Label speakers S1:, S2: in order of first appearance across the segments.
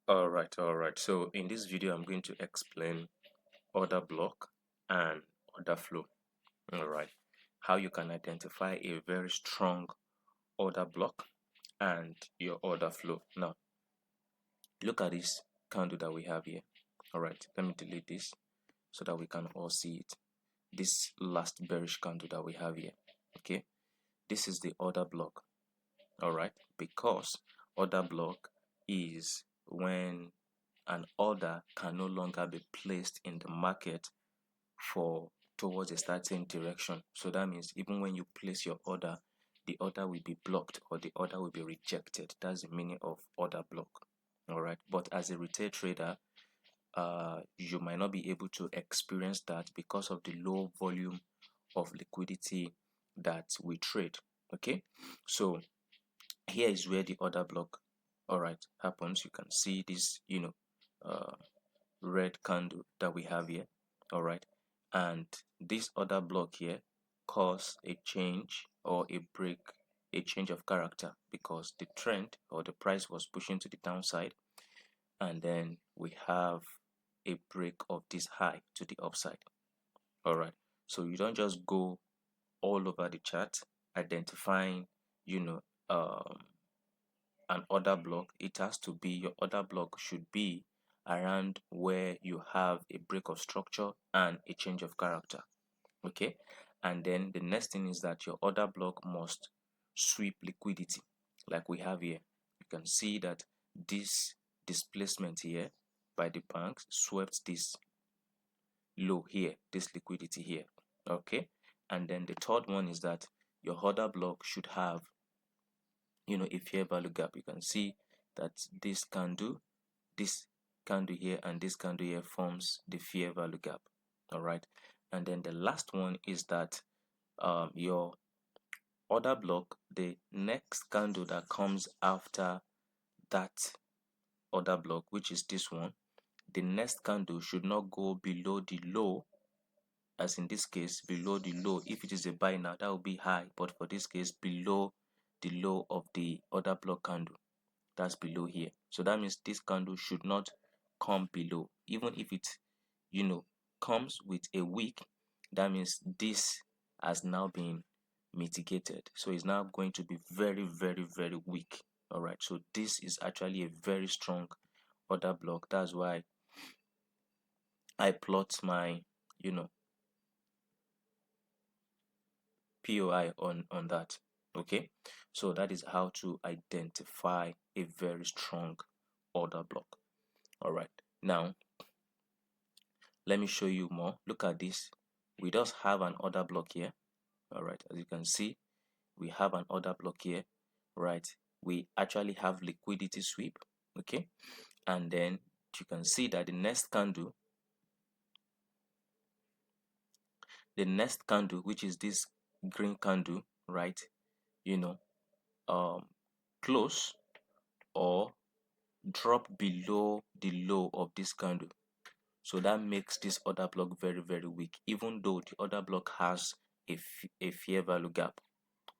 S1: All right. So in this video, I'm going to explain order block and order flow. All right, how you can identify a very strong order block and your order flow. Now, look at this candle that we have here. All right, let me delete this so that we can all see it. This last bearish candle that we have here. Okay, this is the order block. All right, because order block is when an order can no longer be placed in the market for towards a certain direction. So that means even when you place your order, the order will be blocked or the order will be rejected. That's the meaning of order block. All right, but as a retail trader, you might not be able to experience that because of the low volume of liquidity that we trade. Okay, so here is where the order block, all right, happens. You can see this, uh, red candle that we have here. All right, and this order block here cause a change or a break, a change of character, because the trend or the price was pushing to the downside, and then we have a break of this high to the upside. All right, so you don't just go all over the chart identifying, you know um an order block. It has to be, your order block should be around where you have a break of structure and a change of character. Okay, and then the next thing is that your order block must sweep liquidity, like we have here. You can see that this displacement here by the banks swept this low here, this liquidity here. Okay, and then the third one is that your order block should have, a fair value gap. You can see that this candle here and this candle here forms the fair value gap. All right, and then the last one is that your order block, the next candle that comes after that order block, which is this one, the next candle should not go below the low. As in this case, below the low. If it is a buy now, that will be high, but for this case, below the low of the order block candle, that's below here. So that means this candle should not come below. Even if it, comes with a wick, that means this has now been mitigated. So it's now going to be very, very, very weak. All right, so this is actually a very strong order block. That's why I plot my, you know, POI on that. Okay, so that is how to identify a very strong order block. All right, now let me show you more. Look at this. We just have an order block here. All right, as you can see, we have an order block here. Right, we actually have liquidity sweep. Okay, and then you can see that the next candle, which is this green candle, right, you know close or drop below the low of this candle. So that makes this order block very, very weak, even though the order block has a fair value gap.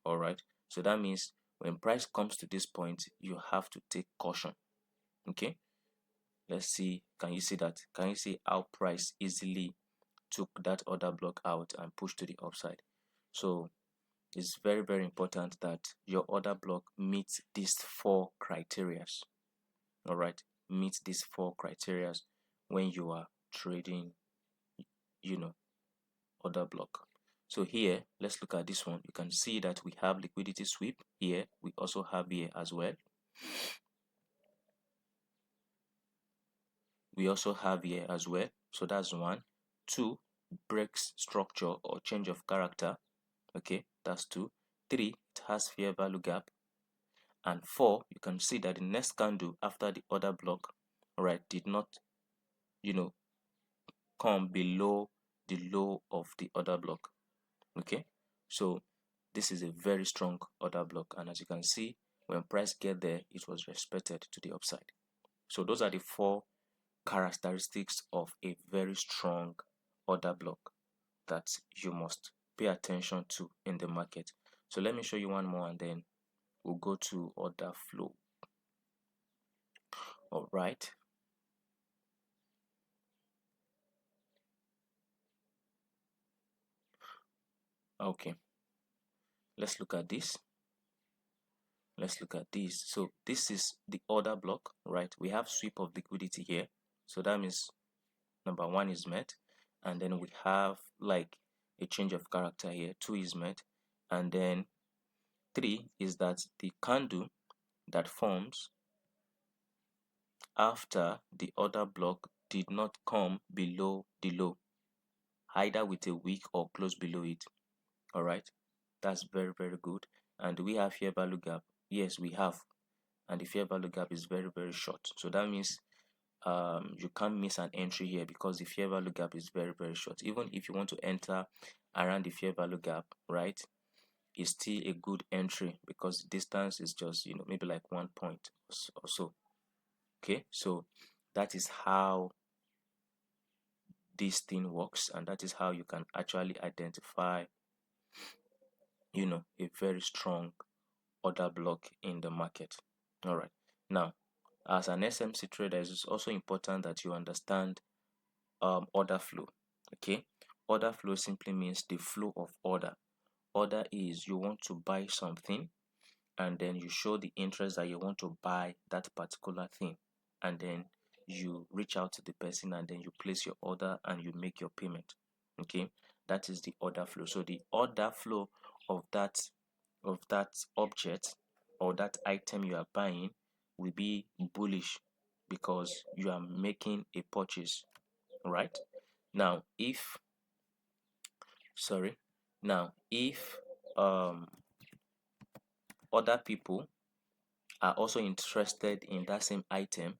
S1: All right, so that means when price comes to this point, you have to take caution. Okay, let's see. Can you see that? Can you see how price easily took that order block out and pushed to the upside? So it's very, very important that your order block meets these four criteria. All right, meets these four criteria when you are trading, you know order block. So here, let's look at this one. You can see that we have liquidity sweep here. We also have here as well. We also have here as well. So that's one. Two, breaks structure or change of character. Okay, that's two. Three, it has fair value gap. And four, you can see that the next candle after the order block, right, did not, come below the low of the order block. Okay, so this is a very strong order block, and as you can see, when price get there, it was respected to the upside. So those are the four characteristics of a very strong order block that you must pay attention to in the market. So let me show you one more, and then we'll go to order flow. All right. Okay, let's look at this. Let's look at this. So this is the order block, right? We have sweep of liquidity here. So that means number one is met, and then we have like a change of character here. Two is met, and then three is that the candle that forms after the order block did not come below the low, either with a wick or close below it. All right, that's very, very good. And do we have fair value gap? Yes, we have. And the fair value gap is very, very short. So that means you can't miss an entry here because the fair value gap is very, very short. Even if you want to enter around the fair value gap, right, it's still a good entry because the distance is just, you know, maybe like 1 point or so. Okay, so that is how this thing works, and that is how you can actually identify, you know, a very strong order block in the market. All right, now as an SMC trader, it's also important that you understand order flow. Okay, order flow simply means the flow of order. Order is you want to buy something, and then you show the interest that you want to buy that particular thing, and then you reach out to the person, and then you place your order and you make your payment. Okay, that is the order flow. So the order flow of that object or that item you are buying will be bullish because you are making a purchase, right? Now if sorry now if um other people are also interested in that same item,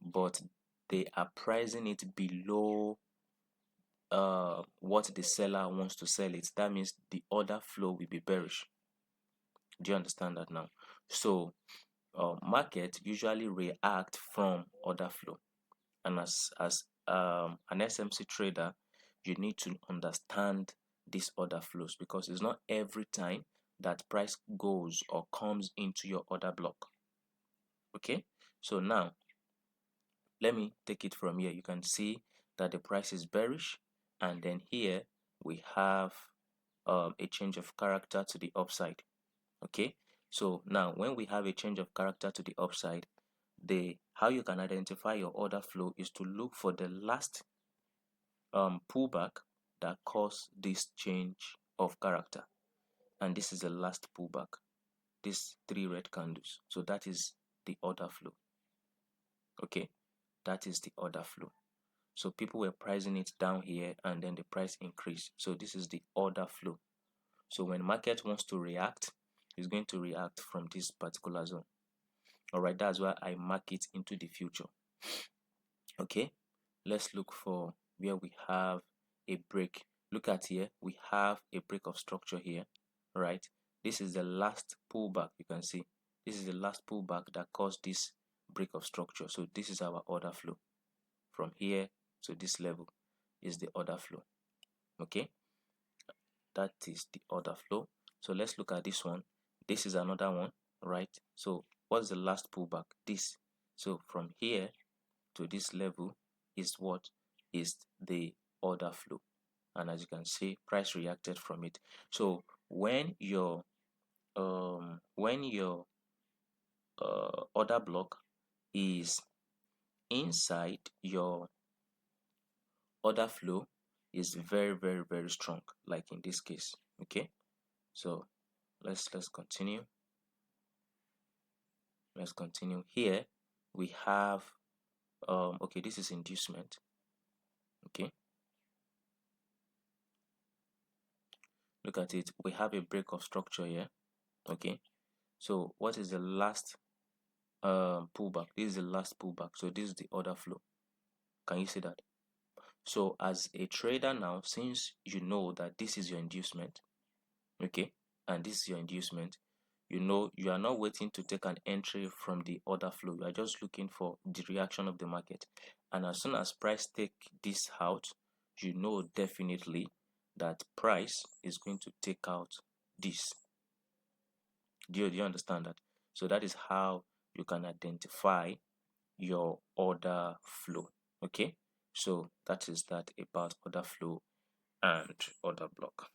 S1: but they are pricing it below what the seller wants to sell it, that means the order flow will be bearish. Do you understand that now? So market usually react from order flow, and as an SMC trader, you need to understand these order flows because it's not every time that price goes or comes into your order block. Okay, so now let me take it from here. You can see that the price is bearish, and then here we have a change of character to the upside. Okay, so now when we have a change of character to the upside, the how you can identify your order flow is to look for the last pullback that caused this change of character, and this is the last pullback, these three red candles. So that is the order flow. Okay, that is the order flow. So people were pricing it down here, and then the price increased. So this is the order flow. So when market wants to react, it's going to react from this particular zone. All right, that's why I mark it into the future. Okay, let's look for where we have a break. Look at here, we have a break of structure here, right? This is the last pullback. You can see this is the last pullback that caused this break of structure. So this is our order flow. From here to this level is the order flow. Okay, that is the order flow. So let's look at this one. This is another one, right? So what's the last pullback? This. So from here to this level is what is the order flow, and as you can see, price reacted from it. So when your order block is inside your order flow, is very, very, very strong, like in this case. Okay, so let's continue. Let's continue. Here we have okay, this is inducement. Okay, look at it, we have a break of structure here. Okay, so what is the last pullback? This is the last pullback, so this is the order flow. Can you see that? So as a trader now, since you know that this is your inducement, okay, and this is your inducement, you know you are not waiting to take an entry from the order flow. You are just looking for the reaction of the market, and as soon as price take this out, you know definitely that price is going to take out this. Do you understand that? So that is how you can identify your order flow. Okay, so that is that about order flow and order block.